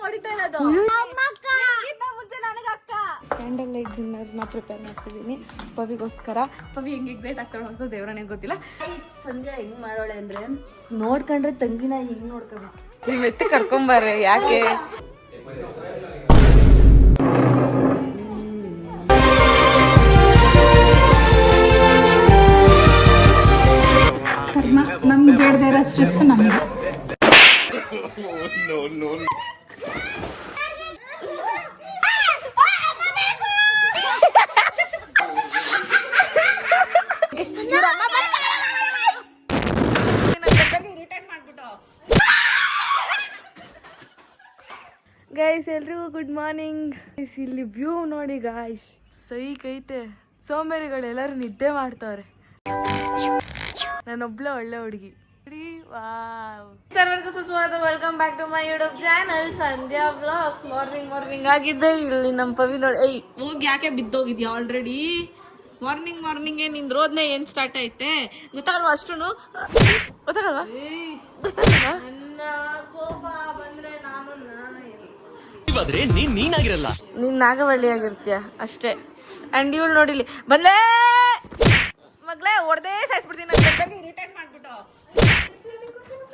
ಹೊಡಿತಾ ಇರೋದು ಮುಂಚೆ ನನಗ ಅಕ್ಕ ಕ್ಯಾಂಡಲ್ ಲೈಟ್ ಡಿನ್ನರ್ನ ಪ್ರಿಪೇರ್ ಮಾಡ್ತಿದ್ದೀನಿ ಪವಿಗೋಸ್ಕರ. ಪವಿ ಹೆಂಗ್ ಎಕ್ಸೈಟ್ ಆಗ್ತಾಳೆ ಅಂತ ದೇವ್ರನೇ ಗೊತ್ತಿಲ್ಲ. ಸಂಧ್ಯಾ ಹೆಂಗ್ ಮಾಡೋಳೆ ಅಂದ್ರೆ ನೋಡ್ಕೊಂಡ್ರೆ ತಂಗಿನ ಹಿಂಗ್ ನೋಡ್ಕೋಬೇಕು. ನೀವ್ ಎತ್ತಿ ಕರ್ಕೊಂಬರ್ರಿ ಯಾಕೆ ಕರ್ಮ ನಮ್ಗೆ ಬೇಡದೇ ಇರೋ ಸ್ಟ್ರೆಸ್ ನಮ್ಗೆ. ಗೈಸ್ ಎಲ್ರಿಗೂ ಗುಡ್ ಮಾರ್ನಿಂಗ್. ಇಲ್ಲಿ ವ್ಯೂ ನೋಡಿ ಗಾಯ್ಸ್, ಸೈಕ್ ಐತೆ. ಸೋಂಬೇರಿಗಳೆಲ್ಲರೂ ನಿದ್ದೆ ಮಾಡ್ತಾವ್ರೆ, ನಾನೊಬ್ಳೆ ಒಳ್ಳೆ ಹುಡುಗಿ. ಸರ್ವರ್ಗೂ ಸುಸ್ವಾಗತ, welcome back to my YouTube channel Sandhya vlogs. Morning ಆಗಿದ್ದೆ. ಇಲ್ಲಿ ನಮ್ಮ ಪವಿ ನೋಡಿ, ಏಯ್ ಹೋಗಿ ಯಾಕೆ ಬಿದ್ದೋಗಿದ್ಯಾ ಆಲ್ರೆಡಿ? ಮಾರ್ನಿಂಗ್ ನಿಂದ್ರೋದ್ನೆ ಏನ್ ಸ್ಟಾರ್ಟ್ ಐತೆ ಗೊತ್ತಾಗಲ್ವಾ? ಅಷ್ಟುನು ಗೊತ್ತಾಗಲ್ವಾ? ನನ್ನ ಕೋಪ ಬಂದ್ರೆ ನೀನ್ ನಾಗವಳ್ಳಿ ಆಗಿರ್ತೀಯ ಅಷ್ಟೇ. ಅಂಡ್ ಇವಳು ನೋಡಿಲಿ ಬಂದ್ಲೇ ಮಗ್ಲೇ ಹೊಡೆದೇ ಸಾಯಿಸ್ಬಿಡ್ತೀನಿ. ನಾನು ಇರಿಟೇಟ್ ಮಾಡ್ಬಿಟ್ಟು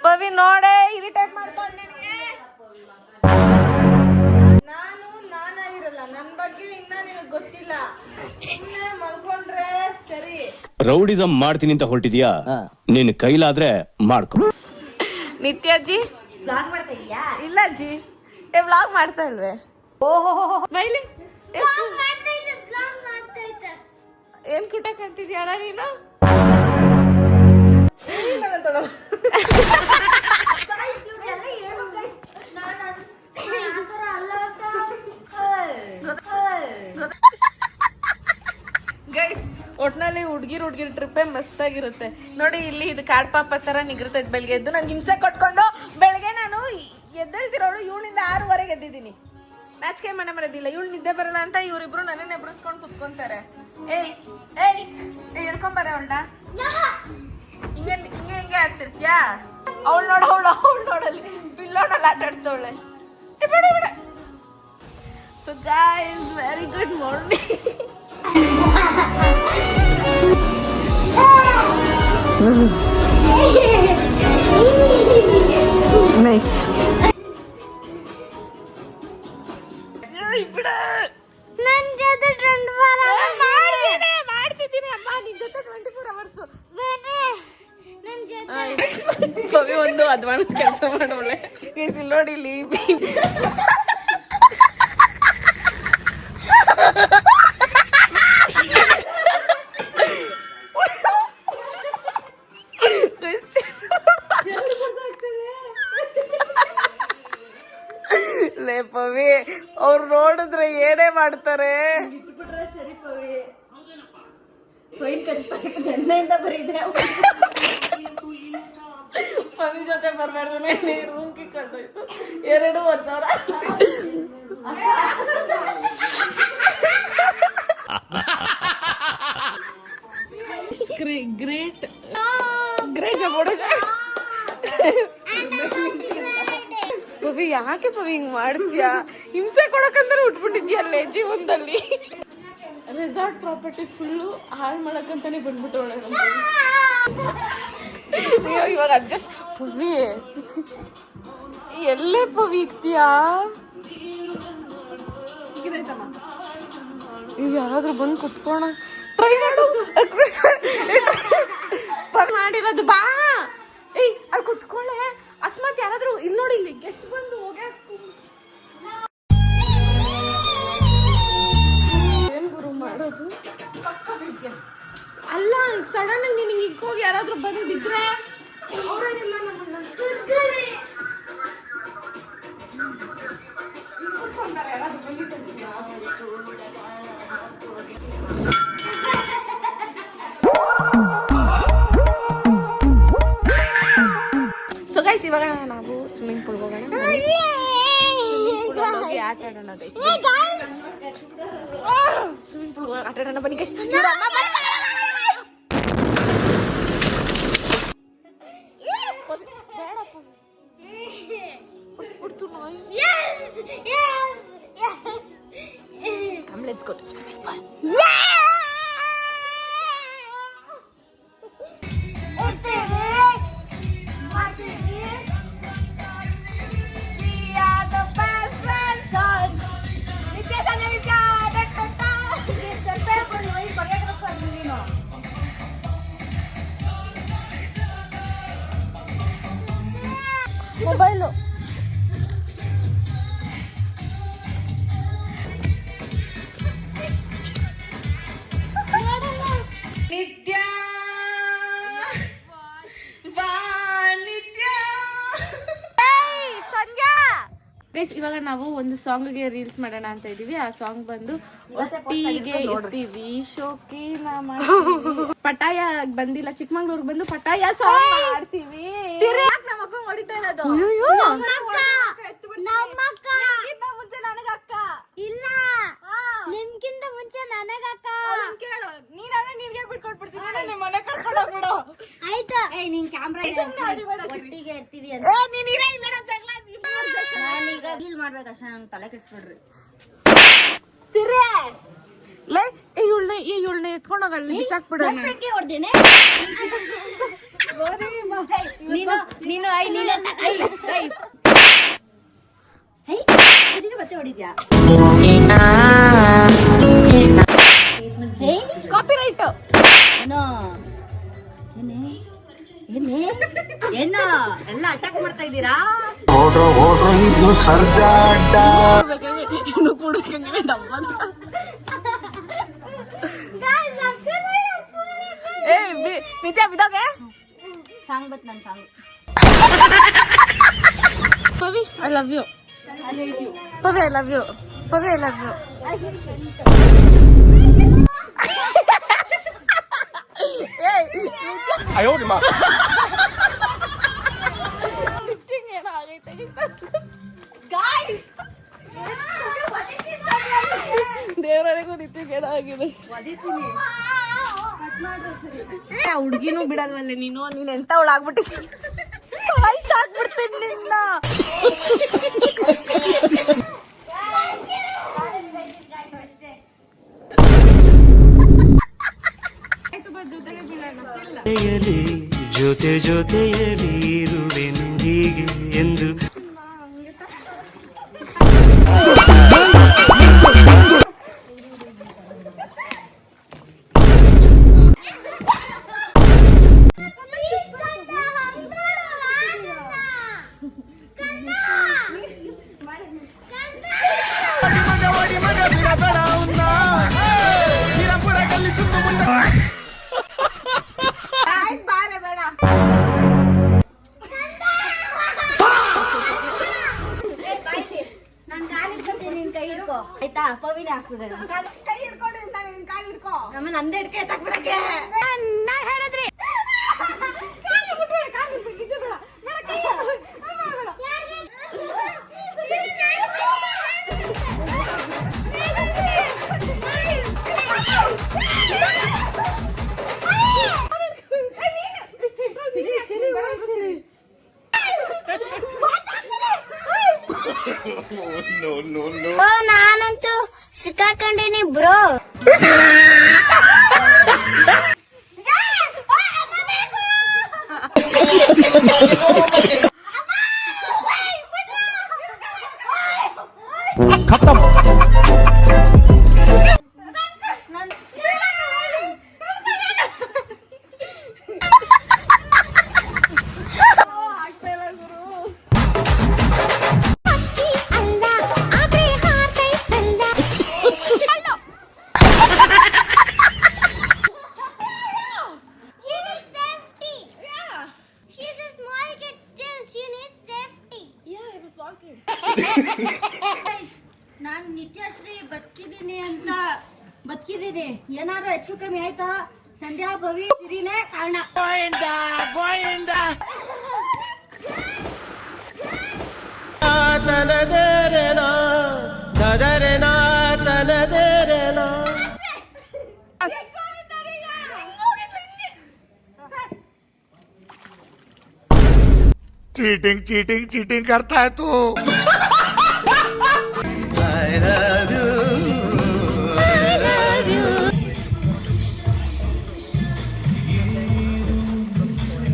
ಪವಿ ನೋಡೇ ಇರಿಟೇಟ್ ಮಾಡ್ತಾಳೆ ನನಗೆ. ನಾನಾಗಿರಲ್ಲ, ನನ್ನ ಬಗ್ಗೆ ಇನ್ನ ನಿನಗೆ ಗೊತ್ತಿಲ್ಲ. ಸುಮ್ಮನೆ ಮಲ್ಕೊಂಡ್ರೆ ಸರಿ. ರೌಡಿಸಂ ಮಾಡ್ತೀನಿ ಅಂತ ಹೊರಟಿದ್ಯಾ? ನಿನ್ ಕೈಲಾದ್ರೆ ಮಾಡ್ಕೊ. ನಿತ್ಯಾಜಿ ಬ್ಲಾಗ್ ಮಾಡ್ತಾ ಇದೀಯಾ? ಇಲ್ಲ ಅಜ್ಜಿ, ವ್ಲಾಗ್ ಮಾಡ್ತಾ ಇಲ್ವೇ? ಬೈಲಿ ಏನ್ ಕುಟಕ್ ಅಂತಿದ್ಯಾಳ ನೀನು? ಗೈಸ್ ಒಟ್ನಲ್ಲಿ ಹುಡ್ಗಿರ್ ಟ್ರಿಪ್ಪೇ ಮಸ್ತ್ ಆಗಿರುತ್ತೆ ನೋಡಿ. ಇಲ್ಲಿ ಇದು ಕಾಡ್ ಪಾಪ ತರ ನಿಗಿರ್ತೈತೆ. ಬೆಳಗ್ಗೆ ಎದ್ದು ನನ್ಗೆ ಹಿಂಸೆ ಕೊಟ್ಕೊಂಡು ಬೆಳಗ್ಗೆ ನಾನು ಎದ್ದೇಳ್ತಿರೋಳು 7ರಿಂದ 6ವರೆಗೆ ಎದ್ದಿದ್ದೀನಿ. ನಾಚಿಕೆ ಮನೆ ಮರದಿಲ್ಲ. ಇವಳು ನಿದ್ದೆ ಬರಲ್ಲ ಅಂತ ಇವರಿಬ್ರು ನನ್ನನ್ನು ಎಬ್ರಿಸ್ಕೊಂಡು ಕುತ್ಕೊಂತಾರೆ. ಏಯ್ ಹೇಳ್ಕೊಂಬರ ಅವಳ ಹಿಂಗೆ ಆಡ್ತಿರ್ತೀಯಾ? ಅವಳು ನೋಡಲ್ಲಿ ಪಿಲ್ಲೋನಲ್ಲಿ ಆಟ ಆಡ್ತವಳೆ. ಬಿಡ. So guys, very good morning. Nice. ನನ್ ಜೊತೆ 24 hours ಮಾಡ್ತಿದ್ದೀನಿ ಅಮ್ಮ. ನಿನ್ ಜೊತೆ 24 hours ಪವಿ ಒಂದು ಅದ್ವಾನದ ಕೆಲಸ ಮಾಡೋಳೆ. ಇಲ್ಲಿ ನೋಡಿ, ಇಲ್ಲಿ ಲೇ ಪವಿ, ಅವ್ರು ನೋಡಿದ್ರೆ ಏನೇ ಮಾಡ್ತಾರೆ. ಸರಿ ಪವಿ, ಫೈನ್ ಕಟ್ಸ್ತಾರೆ. ನೆನ್ನೆಯಿಂದ ಬರೀದೆ ಪವಿ ಜೊತೆ ಬರ್ಬಾರ್ದು. ರೂಮ್ ಕಿಕ್ಕೊಂಡೋಯ್ತು 2,000. ಗ್ರೇಟ್ ಪವಿ, ಯಾಕೆ ಪವಿ ಹಿಂಗ್ ಮಾಡ್ತೀಯಾ? ಹಿಂಸೆ ಕೊಡಕಂದ್ರೆ ಉಟ್ಬಿಟ್ಟಿದ್ಯಲ್ಲೇ ಜೀವನದಲ್ಲಿ. ರೆಸಾರ್ಟ್ ಪ್ರಾಪರ್ಟಿ ಫುಲ್ಲು ಹಾಳು ಮಾಡಕ್ಕಂತಾನೆ ಬಂದ್ಬಿಟ್ಟವಳೆ. ಇವಾಗ ಅಡ್ಜಸ್ಟ್ ಪವಿ, ಎಲ್ಲೇ ಪವಿ ಇಕ್ತೀಯಾ? ಈಗ ಯಾರಾದ್ರೂ ಬಂದು ಕುತ್ಕೋಣ. ಟ್ರೈ ಮಾಡಿರೋದು ಬಾ. ಏಯ್ ಅಲ್ಲಿ ಕುತ್ಕೊಳ್ಳೆ. ಅಕಸ್ಮಾತ್ ಯಾರಾದ್ರೂ ಇಲ್ಲಿ ನೋಡಿ, ಇಲ್ಲಿ ಗೆಸ್ಟ್ ಬಂದು ಹೋಗಿ ಏನ್ ಗುರು ಮಾಡೋದು? ಪಕ್ಕ ಬೀಳ್ತೀಯ ಅಲ್ಲ. ಈಗ ಸಡನ್ ಆಗಿ ನೀನು ಈಗ ಹೋಗಿ ಯಾರಾದ್ರೂ ಬಂದು ಬಿದ್ರೆ ಅವ್ರೇನಿಲ್ಲ ನಮ್ಮನ್ನ ಕುತ್ಕೊಂತಾರೆ. ಯಾರಾದ್ರೂ ಬಂದಿದ್ದ ಸೊ ಗೈಸ್, ಇವಾಗ ನಾವು ಸ್ವಿಮ್ಮಿಂಗ್ ಪೂಲ್ ಹೋಗೋಣ. ಹೋಗಿ ಆಟ ಆಡೋಣ ಗೈಸ್. ಸ್ವಿಮ್ಮಿಂಗ್ ಪೂಲ್ ಆಟ ಆಡೋಣ ಬನ್ನಿ ಗೈಸ್. ಬೇಡ ಮೊಬೈಲು. ನಿತ್ಯ ಗೈಸ್, ಇವಾಗ ನಾವು ಒಂದು ಸಾಂಗ್ಗೆ ರೀಲ್ಸ್ ಮಾಡೋಣ ಅಂತ ಇದೀವಿ. ಆ ಸಾಂಗ್ ಬಂದು ಒಟ್ಟಿಗೆ ಇರ್ತೀವಿ, ಶೋಕಿನ ಮಾಡ್ತೀವಿ. ಪಟಾಯ ಬಂದಿಲ್ಲ, ಚಿಕ್ಕಮಂಗ್ಳೂರ್ಗೆ ಬಂದು ಪಟಾಯ ಸಾಂಗ್ ಮಾಡ್ತೀವಿ. ಹೊಡಿತಾ ಇರೋದು ಮುಂಚೆ ನನಗಕ್ಕ ಇಲ್ಲ, ನಿಮ್ಗಿಂತ ಮುಂಚೆ ನನಗಕ್ಕ. ಕೇಳು, ನೀನಾದ್ರೆ ನೀನ್ಗೆ ಬಿಟ್ಕೊಟ್ಬಿಡ್ತೀನಿ, ನಿಮ್ಮ ಮನೆ ಕರ್ಕೊಂಡು ಹೋಗ್ಬಿಡು. ಆಯ್ತಾ? ನೀನ್ ಕ್ಯಾಮ್ರಾ ಒಟ್ಟಿಗೆ ಇರ್ತೀವಿ ಅಂತ ನಾನೀಗ ಡೀಲ್ ಮಾಡ್ಬೇಕಷ್ಟ. ನಂಗೆ ತಲೆ ಕೆಡಿಸ್ಬಿಡ್ರಿ. ಸಿರೆ ಲೇ, ಇವಳನ್ನ ಎತ್ಕೊಂಡೋಗ ಅಲ್ಲಿ ಬಿಸಾಕ್ಬಿಡೋಣ. ಮತ್ತೆ ಹೊಡಿದ್ಯಾ? ಕಾಪಿರೈಟ್ ಏನು ಎಲ್ಲ ಅಟ್ಯಾಕ್ ಮಾಡ್ತಾ ಇದ್ದೀರಾ? ನಿತ್ಯ ಬಿದಾಗ ಸಾಂಗ್ ಬತ್ ನನ್ song. Pavi I love you. Pavi I love you. Pavi I love you. ದೇವರನಿಗೂ ನಿತ್ಯಗೇಡ ಆಗಿದೆ. ಹುಡ್ಗಿನೂ ಬಿಡಲ್ವಲ್ಲೇ ನೀನು. ನೀನ್ ಎಂತ ಅವಳಾಗ್ಬಿಟ್ಟಿದ್ದೀನಿ, ಸಾಯ್ಸಾಕ್ಬಿಡ್ತೀನಿ ನಿನ್ನ. ಜೊತೆ ಜೊತೆಯಲಿ ಇರುವೆನು ಹೀಗೆ ಎಂದು. ಆಯ್ತಾ? ಪವಿನ ಹಾಕ್ಬಿಡ. ಕೈ ಹಿಡ್ಕೊಂಡು ಕಾಲ್ ಹಿಡ್ಕೊ. ಆಮೇಲೆ ನಂದೇ ಹಿಡ್ಕೆ ಎತ್ತಾಕ್ಬಿಡಕ್ಕೆ ಹೇಳಿದ್ರಿ. ನಾನಂತೂ ಸಿಕ್ಕಾಕೊಂಡಿನಿ ಬ್ರೋ. ನಾನ್ ನಿತ್ಯಶ್ರೀ ಬದುಕಿದ್ದೀನಿ. ಏನಾದ್ರು ಹೆಚ್ಚು ಕಮ್ಮಿ ಆಯ್ತಾ? ಸಂಧ್ಯಾ ಭವಿ ಸಿರಿನೇ ಕಾರಣ. चीटिंग चीटिंग चीटिंग करता है तू.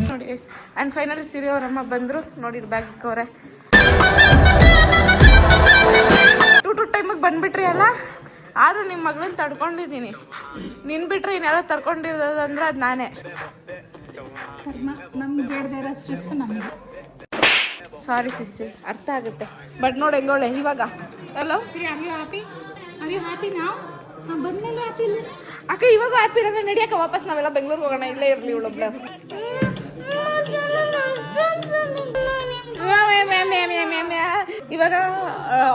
ನೋಡಿ ಅಂಡ್ ಫೈನಲಿ ಸಿರಿ ಅವರಮ್ಮ ಬಂದ್ರು. ನೋಡಿ ಬ್ಯಾಗ್ ಇಕ್ಕವ್ರೆ. ಟು ಟೈಮಿಗೆ ಬಂದ್ಬಿಟ್ರಿ ಅಲ್ಲ. ಆದ್ರೂ ನಿಮ್ಮ ಮಗಳನ್ನ ತಡ್ಕೊಂಡಿದ್ದೀನಿ. ನಿನ್ ಬಿಟ್ರೆ ಇನ್ಯಾರೋ ತರ್ಕೊಂಡಿರೋದಂದ್ರೆ ಅದು ನಾನೇ. ನಮ್ಗೆ ಬೇಡದೇ ಇರೋ ಸ್ಟ್ರೆಸ್ ನಮಗೆ. ಸಾರಿ ಸಿಸ್ಸಿ, ಅರ್ಥ ಆಗುತ್ತೆ. ಬಟ್ ನೋಡಿ ಹೆಂಗೋಳೆ ಇವಾಗ. ಹಲೋ ಸರಿ, ಆರ್ ಯು ಹ್ಯಾಪಿ ನಾವು ಬಂದ್ಮೇಲೆ ಹ್ಯಾಪಿ ಇಲ್ಲ ಅಕ್ಕ, ಇವಾಗ ಹ್ಯಾಪಿ ಇರೋದ್ರೆ ನಡಿಯಕ್ಕ ವಾಪಸ್ ನಾವೆಲ್ಲ ಬೆಂಗಳೂರಿಗೆ ಹೋಗೋಣ, ಇಲ್ಲೇ ಇರಲಿ ಇವಳೊಬ್ಳು. ಇವಾಗ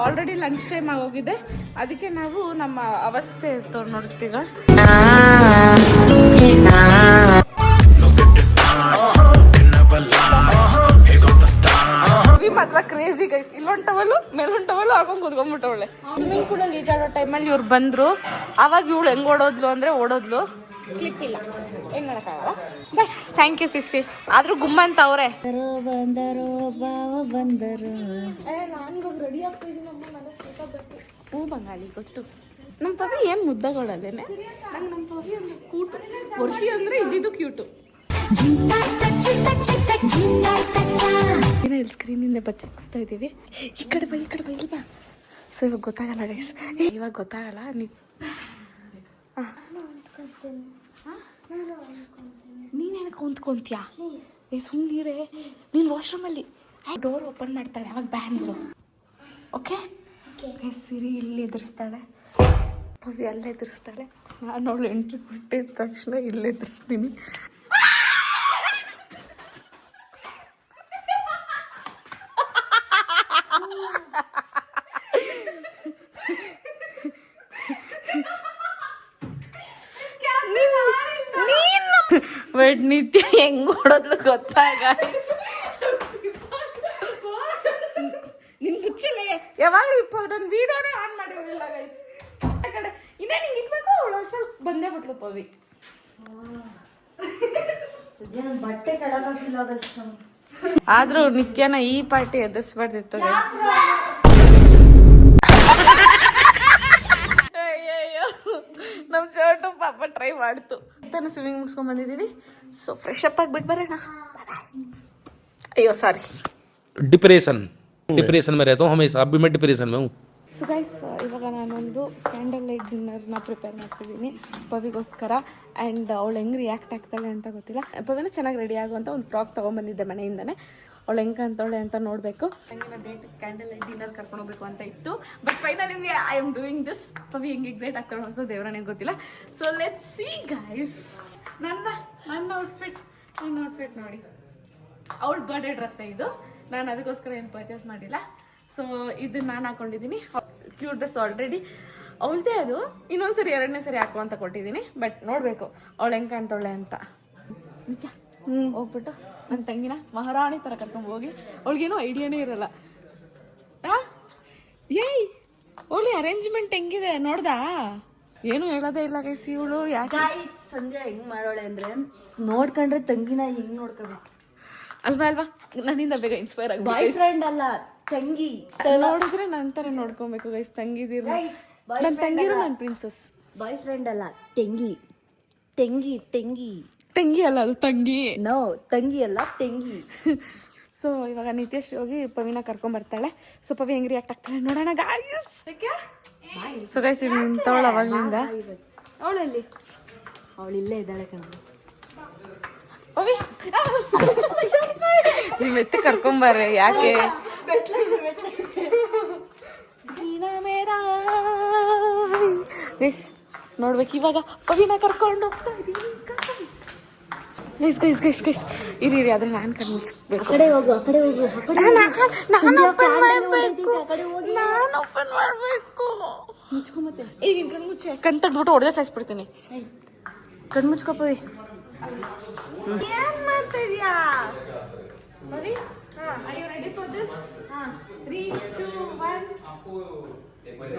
ಆಲ್ರೆಡಿ ಲಂಚ್ ಟೈಮ್ ಆಗೋಗಿದೆ, ಅದಕ್ಕೆ ನಾವು ನಮ್ಮ ಅವಸ್ಥೆ ನೋಡ್ತೀಗ. ಮಾತ್ರ ಕ್ರೇಜಿ ಗೈಸ್. ಇಲ್ಲೊಂದು ಟವಲು ಮೇಲೊಂದು ಟವಲು ಹಾಕೊಂಡು ಕೂತ್ಕೊಂಡ್ಬಿಟ್ಟವಳೆ. ಸ್ವಿಮ್ಮಿಂಗ್ ಪೂಲಲ್ಲಿ ಈಜಾಡೋ ಟೈಮಲ್ಲಿ ಇವ್ರು ಬಂದರು. ಆವಾಗ ಇವಳು ಹೆಂಗೆ ಓಡೋದ್ಲು ಅಂದರೆ ಓಡೋದ್ಲು, ಕ್ಲಿಕ್ ಇಲ್ಲ, ಹೆಂಗೆ ಮಾಡೋಕ್ಕಾಗಲ್ಲ. But thank you sissy. ಆದರೂ ಗುಮ್ಮ ಅಂತ ಅವರೇ ಬಂದರು ಬಾವ ಬಂದರು. ನಾನು ರೆಡಿ ಆಗ್ತಾ ಇದ್ದೀನಿ. ಹೂ ಬಂಗಾಳಿ ಗೊತ್ತು. ನಮ್ಮ ಪವಿ ಏನು ಮುದ್ದಗಳಲ್ಲೇನೆ. ನಂಗೆ ನಮ್ಮ ಪವಿ ಅಂದ್ರೆ ಕ್ಯೂಟು. ವರ್ಷಿ ಅಂದರೆ ಇದ್ದಿದ್ದು ಕ್ಯೂಟು. ಏನೋ ಇಲ್ಲಿ ಸ್ಕ್ರೀನಿಂದ ಬಚ್ಚಿಸ್ತಾ ಇದ್ದೀವಿ. ಈ ಕಡೆ ಬೈ ಇಲ್ವಾ. ಸೊ ಇವಾಗ ಗೊತ್ತಾಗಲ್ಲ ಗೈಸ್, ಇವಾಗ ಗೊತ್ತಾಗಲ್ಲ. ನೀವು ನೀನೇನಕ್ಕೆ ಹೊಂದ್ಕೊಂತೀಯಾ? ಸುಮ್ಮನಿರೇ. ನೀನು ವಾಶ್ರೂಮಲ್ಲಿ ಡೋರ್ ಓಪನ್ ಮಾಡ್ತಾಳೆ, ಅವಾಗ ಬ್ಯಾನ್ ಬಿಡು. ಓಕೆ ಸಿರಿ ಇಲ್ಲಿ ಎದುರಿಸ್ತಾಳೆ, ಪವಿ ಅಲ್ಲೇ ಎದುರಿಸ್ತಾಳೆ. ನಾನು ಅವಳು ಎಂಟ್ರಿ ಕೊಟ್ಟಿದ ತಕ್ಷಣ ಇಲ್ಲೇ ಎದುರಿಸ್ತೀನಿ. ಬಟ್ ನಿತ್ಯ ಹೆಂಗ್ ಓಡೋದ್ಲು ಗೊತ್ತಾಗ. ನಿನ್ ಬುಚ್ಚಲೆ ಯಾವಾಗಲೂ ನನ್ನ ವಿಡಿಯೋನೇ ಆನ್ ಮಾಡಿರಲಿಲ್ಲ ಗೈಸ್. ಇನ್ನೇ ನಿಂಗೆ ಇಟ್ಬೇಕು, ಅವಳು ಸ್ವಲ್ಪ ಬಂದೇ ಬಿಟ್ಲು ಪವಿ. ಬಟ್ಟೆ ಕೆಳಗಾಕಿಲ್ಲ. ಆದ್ರೂ ನಿತ್ಯನ ಈ ಪಾರ್ಟಿ ಎದುರಿಸ್ಬಾರ್ದಿತ್ತು. ಅಯ್ಯಯ್ಯೋ, ನಮ್ಮ ಶರ್ಟು ಪಾಪ ಟ್ರೈ ಮಾಡ್ತು. ತಾನು ಸ್ವಿಮ್ಮಿಂಗ್ ಮುಗಿಸ್ಕೊಂಡ್ ಬಂದಿದ್ದೀವಿ. ಸೊ ಫ್ರೆಶ್ ಅಪ್ ಆಗಿಬಿಟ್ಟು ಬರೋಣ. ಅಯ್ಯೋ ಸಾರಿ, डिप्रेशन में रहता हूँ हमेशा. अभी मैं डिप्रेशन में हूँ. ಸೊ ಗೈಸ್, ಇವಾಗ ನಾನೊಂದು ಕ್ಯಾಂಡಲ್ ಲೈಟ್ ಡಿನ್ನರ್ನ ಪ್ರಿಪೇರ್ ಮಾಡ್ತಿದ್ದೀನಿ ಪವಿಗೋಸ್ಕರ. ಆ್ಯಂಡ್ ಅವಳು ಹೆಂಗೆ ರಿಯಾಕ್ಟ್ ಆಗ್ತಾಳೆ ಅಂತ ಗೊತ್ತಿಲ್ಲ. ಪವಿನ ಚೆನ್ನಾಗಿ ರೆಡಿ ಆಗುವಂಥ ಒಂದು ಫ್ರಾಕ್ ತೊಗೊಂಬಂದಿದ್ದೆ ಮನೆಯಿಂದನೇ. ಅವಳು ಹೆಂಗೆ ಅಂತವಳೆ ಅಂತ ನೋಡಬೇಕು. ನನ್ನ ಡೇಟ್ ಕ್ಯಾಂಡಲ್ ಲೈಟ್ ಡಿನ್ನರ್ ಕರ್ಕೊಂಡು ಹೋಗ್ಬೇಕು ಅಂತ ಇತ್ತು. But finally I am doing this. Pavi ಹೆಂಗೆ ಎಕ್ಸೈಟ್ ಆಗ್ತಾಳೆ ಅಂತ ದೇವರನಿಗೆ ಗೊತ್ತಿಲ್ಲ. So let's see guys. ನನ್ನ ಔಟ್ಫಿಟ್ ನೋಡಿ. ಅವಳ ಬರ್ಡೇ ಡ್ರೆಸ್ಸೇ ಇದು. ನಾನು ಅದಕ್ಕೋಸ್ಕರ ಏನು ಪರ್ಚೇಸ್ ಮಾಡಿಲ್ಲ. ಸೊ ಇದನ್ನ ನಾನು ಹಾಕೊಂಡಿದ್ದೀನಿ. ಕ್ಯೂಟ್ ಡ್ರೆಸ್ ಆಲ್ರೆಡಿ ಅವಳದೇ ಅದು. ಇನ್ನೊಂದ್ಸರಿ 2ನೇ ಸರಿ ಹಾಕು ಅಂತ ಕೊಟ್ಟಿದ್ದೀನಿ. ಬಟ್ ನೋಡಬೇಕು ಅವಳು ಹೆಂಗೆ ಕಾಣ್ತಾಳೆ ಅಂತ. ನಿಜ ಹೋಗ್ಬಿಟ್ಟು ನನ್ನ ತಂಗಿನ ಮಹಾರಾಣಿ ಥರ ಕರ್ಕೊಂಡು ಹೋಗಿ. ಅವಳಿಗೇನೋ ಐಡಿಯಾನೇ ಇರಲ್ಲ. ಏಯ್ ಅವಳಿ ಅರೇಂಜ್ಮೆಂಟ್ ಹೆಂಗಿದೆ ನೋಡ್ದಾ? ಏನು ಹೇಳೋದೇ ಇಲ್ಲ ಗೈಸ್ ಇವಳು. ಯಾಕೆ ಸಂಧ್ಯಾ ಹೆಂಗ್ ಮಾಡೋಳೆ ಅಂದ್ರೆ ನೋಡ್ಕೊಂಡ್ರೆ ತಂಗಿನ ಹೆಂಗ್ ನೋಡ್ಕೋಬೇಕು ಅಲ್ವಾ ನನ್ನಿಂದ ಬೇಗ ಇನ್ಸ್ಪೈರ್ ಆಗಿ. ಬಾಯ್ ಫ್ರೆಂಡ್ ಅಲ್ಲ, ತಂಗಿ. ನೋಡಿದ್ರೆ ನನ್ನ ಥರ ನೋಡ್ಕೊಬೇಕು ಗೈಸ್. ತಂಗಿದಿರು ನನ್ನ ತಂಗಿರು ನನ್ನ ಪ್ರಿನ್ಸಸ್. ಬಾಯ್ ಫ್ರೆಂಡ್ ಅಲ್ಲ, ತಂಗಿ. ತಂಗಿ ಅಲ್ಲ, ಅದು ತಂಗಿ. ನೋ, ತಂಗಿ ಅಲ್ಲ, ತಂಗಿ. ಸೊ ಇವಾಗ ನಿತ್ಯಶ್ ಹೋಗಿ ಪವಿನ ಕರ್ಕೊಂಡ್ ಬರ್ತಾಳೆ. ಸೊ ಪವಿ ಹೆಂಗ್ ರಿಯಾಕ್ಟ್ ಆಗ್ತಾಳೆ ನೋಡೋಣ ಗಾಯ್ಸ್. ಸೊ ಗೈಸ್ ಇಲ್ಲಿ ನಿಂತವಳು ಅವಾಗ್ಲಿಂದ. ಅವಳಲ್ಲಿ ಅವಳು ಇಲ್ಲೇ ಇದ್ದಾಳೆ ಕಣ. ಪವಿ ನಿಮ್ಮ ಎತ್ತಿ ಕರ್ಕೊಂಬರ್ರಿ. ಯಾಕೆ ನೋಡ್ಬೇಕು ಇವಾಗ ಪವಿನ ಕರ್ಕೊಂಡು ಹೋಗ್ತಾ ಇದೀನಿ. ಗೈಸ್ ಇರಿ ಅದ್ರ ನಾನು ಕಣ್ಣು ಮುಚ್ಬೇಕು. ಆ ಕಡೆ ಹೋಗು. ನಾನು ಓಪನ್ ಮಾಡ್ಬೇಕು. ಮುಚ್ಕೊಂಬತ್ತೆ. ಈಗ ಕಣ್ಣು ಮುಚ್ಚೆ ಕಣ್ ತಗ್ಬಿಟ್ಟು ಹೊಡೆದ ಸಾಯಿಸ್ಬಿಡ್ತೀನಿ. ಕಣ್ಣು ಮುಚ್ಕೋ ಪವಿ. ಏನ್ ಮಾಡ್ತಾ ಇದೀಯಾ Pavi? Are you ready for this? 3, 2, 1. One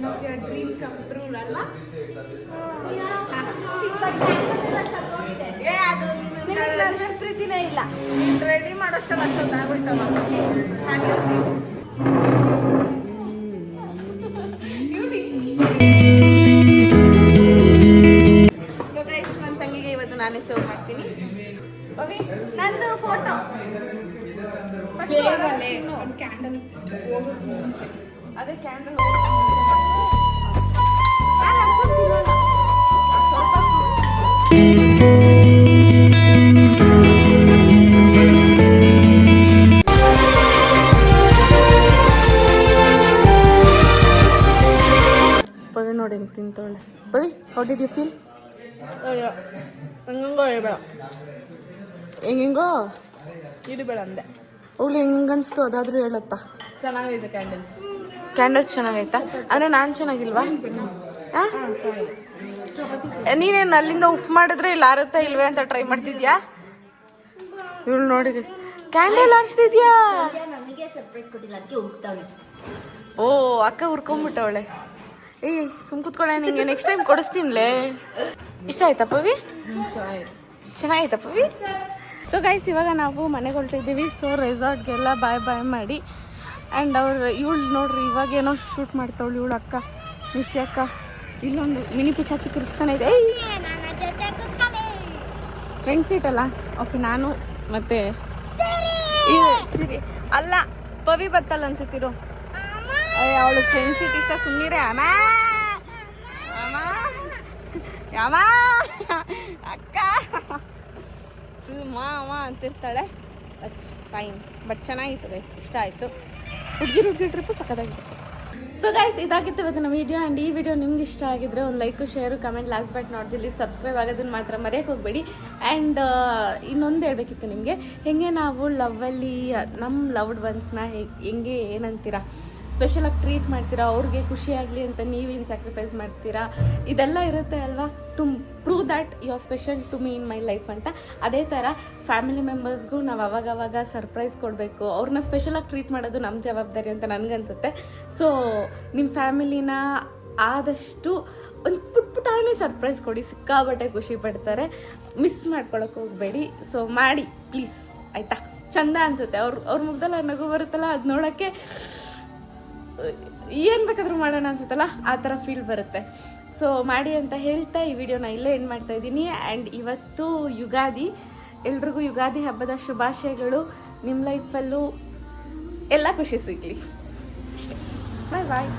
of your dream come true, ಅಲ್ಲ? ನನ್ನ ಪ್ರೀತಿನೇ ಇಲ್ಲ. ನೀನ್ ರೆಡಿ ಮಾಡೋಷ್ಟಲ್ಲ ಅಷ್ಟೊಂದು ಆಗೋಯ್ತವ. Have your seat. So guys ನನ್ನ ತಂಗಿಗೆ ಇವತ್ತು ನಾನೇ ಸರ್ವ್ ಮಾಡ್ತೀನಿ. ಪವಿ ನಂದು ಫೋಟೋ ಒಂದು ಕ್ಯಾಂಡಲ್ ಹೋಗೋದು ಮುಂಚೆ. ಅದೇ ಕ್ಯಾಂಡಲ್ ನೋಡಿ ಹೆಂಗೆ ತಿಂತವಳೆ. Pavi, how did you feel? ಹೆಂಗೋ ಹೇಳ್ಬೇಡ, ಹೆಂಗೋ ಇಡಬೇಡ ಅಂದೆ. ಅವಳು ಹೆಂಗನ್ಸ್ತು ಅದಾದ್ರೂ ಹೇಳತ್ತಾ? ಚೆನ್ನಾಗೈತೆ ಕ್ಯಾಂಡಲ್ಸ್ ಚೆನ್ನಾಗೈತಾ? ಅಂದರೆ ನಾನು ಚೆನ್ನಾಗಿಲ್ವಾ? ನೀನೇನು ಅಲ್ಲಿಂದ ಉಫ್ ಮಾಡಿದ್ರೆ ಇಲ್ಲಿ ಆರುತ್ತಾ ಇಲ್ವೇ ಅಂತ ಟ್ರೈ ಮಾಡ್ತಿದ್ಯಾ? ಇವಳು ನೋಡಿ ಕ್ಯಾಂಡಲ್ ಆರಿಸ್ತಿದ್ಯಾ? ನನಗೆ ಸರ್ಪ್ರೈಸ್ ಕೊಟ್ಟಿಲ್ಲ, ಅದಕ್ಕೆ ಹುಡ್ತಾವಳೆ. ಓ, ಅಕ್ಕ ಹುರ್ಕೊಂಡ್ಬಿಟ್ಟವಳೆ. ಏಯ್ ಸುಮ್ ಕುತ್ಕೊಳ್ಳೆ, ನಿಂಗೆ ನೆಕ್ಸ್ಟ್ ಟೈಮ್ ಕೊಡಿಸ್ತೀನಿಲೇ. ಇಷ್ಟ ಆಯ್ತಾ ಪವಿ? ಚೆನ್ನಾಗಿತ್ತಾ ಪವಿ? ಸೊ ಗೈಸ್, ಇವಾಗ ನಾವು ಮನೆಗೆ ಹೊರಟಿದ್ದೀವಿ. ಸೊ ರೆಸಾರ್ಟ್ಗೆಲ್ಲ ಬಾಯ್ ಮಾಡಿ ಆ್ಯಂಡ್ ಇವಳು ನೋಡ್ರಿ ಇವಾಗ ಏನೋ ಶೂಟ್ ಮಾಡ್ತಾವಳು ಇವಳು ಅಕ್ಕ, ನಿತ್ಯ ಅಕ್ಕ. ಇಲ್ಲೊಂದು ಮಿನಿ ಪಿಚಾಚಿ ಕಿರಿಸ್ತಾನೆ ಇದೆ. ಫ್ರೆಂಡ್ ಸೀಟ್ ಅಲ್ಲ? ಓಕೆ, ನಾನು ಮತ್ತೆ ಸಿರಿ ಅಲ್ಲ, ಪವಿ ಬತ್ತಲ್ಲ ಅನ್ಸುತ್ತಿರು. ಅವಳು ಫ್ರೆಂಡ್ ಸೀಟ್ ಇಷ್ಟ, ಸುಮ್ಮನಿರೇ. ಅಮ್ಮ ಅಮ್ಮ ಅಕ್ಕ ಮಾವ ಅಂತಿರ್ತಾಳೆ. That's fine. ಬಟ್ ಚೆನ್ನಾಗಿತ್ತು ಗೈಸ್, ಇಷ್ಟ ಆಯಿತು. ಹುಡುಗಿ ಟ್ರಿಪ್ಪು ಸಕ್ಕತ್ತಾಗಿತ್ತು. ಸೊ ಗೈಸ್, ಇದಾಗಿತ್ತು ಇವತ್ತಿನ ವೀಡಿಯೋ. ಆ್ಯಂಡ್ ಈ ವಿಡಿಯೋ ನಿಮ್ಗೆ ಇಷ್ಟ ಆಗಿದ್ರೆ ಒಂದು like, share, comment, last but ನೋಡ್ದಿಲ್ಲಿ ಸಬ್ಸ್ಕ್ರೈಬ್ ಆಗೋದನ್ನು ಮಾತ್ರ ಮರೆಯೋಕೆ ಹೋಗಬೇಡಿ. ಆ್ಯಂಡ್ ಇನ್ನೊಂದು ಹೇಳಬೇಕಿತ್ತು ನಿಮಗೆ, ಹೇಗೆ ನಾವು ಲವ್ವಲ್ಲಿ ನಮ್ಮ ಲವ್ಡ್ ಒನ್ಸ್ನ ಹೆಂಗೆ ಏನಂತೀರಾ ಸ್ಪೆಷಲಾಗಿ ಟ್ರೀಟ್ ಮಾಡ್ತೀರಾ, ಅವ್ರಿಗೆ ಖುಷಿಯಾಗಲಿ ಅಂತ ನೀವೇನು ಸ್ಯಾಕ್ರಿಫೈಸ್ ಮಾಡ್ತೀರಾ, ಇದೆಲ್ಲ ಇರುತ್ತೆ ಅಲ್ವಾ, to prove that you are special to me in my life ಅಂತ. ಅದೇ ಥರ ಫ್ಯಾಮಿಲಿ ಮೆಂಬರ್ಸ್ಗೂ ನಾವು ಅವಾಗವಾಗ ಸರ್ಪ್ರೈಸ್ ಕೊಡಬೇಕು, ಅವ್ರನ್ನ ಸ್ಪೆಷಲಾಗಿ ಟ್ರೀಟ್ ಮಾಡೋದು ನಮ್ಮ ಜವಾಬ್ದಾರಿ ಅಂತ ನನಗನ್ಸುತ್ತೆ. ಸೊ ನಿಮ್ಮ ಫ್ಯಾಮಿಲಿನ ಆದಷ್ಟು ಒಂದು ಪುಟ್ಟಾಣಿ ಸರ್ಪ್ರೈಸ್ ಕೊಡಿ, ಸಿಕ್ಕಾಬಟ್ಟೆ ಖುಷಿ ಪಡ್ತಾರೆ. ಮಿಸ್ ಮಾಡ್ಕೊಳಕ್ಕೆ ಹೋಗಬೇಡಿ. ಸೊ ಮಾಡಿ ಪ್ಲೀಸ್, ಆಯಿತಾ? ಚಂದ ಅನಿಸುತ್ತೆ ಅವ್ರ ಮುಗ್ದಲ್ಲ ನಗು ಬರುತ್ತಲ್ಲ, ಅದು ನೋಡೋಕ್ಕೆ ಏನು ಬೇಕಾದರೂ ಮಾಡೋಣ ಅನ್ಸುತ್ತಲ್ಲ, ಆ ಥರ ಫೀಲ್ ಬರುತ್ತೆ. ಸೊ ಮಾಡಿ ಅಂತ ಹೇಳ್ತಾ ಈ ವಿಡಿಯೋನ ಇಲ್ಲೇ ಎಂಡ್ ಮಾಡ್ತಾ ಇದ್ದೀನಿ. ಆ್ಯಂಡ್ ಇವತ್ತು ಯುಗಾದಿ, ಎಲ್ರಿಗೂ ಯುಗಾದಿ ಹಬ್ಬದ ಶುಭಾಶಯಗಳು. ನಿಮ್ಮ ಲೈಫಲ್ಲೂ ಎಲ್ಲ ಖುಷಿ ಸಿಗಲಿ ಅಷ್ಟೇ. ಬಾಯ್ ಬಾಯ್.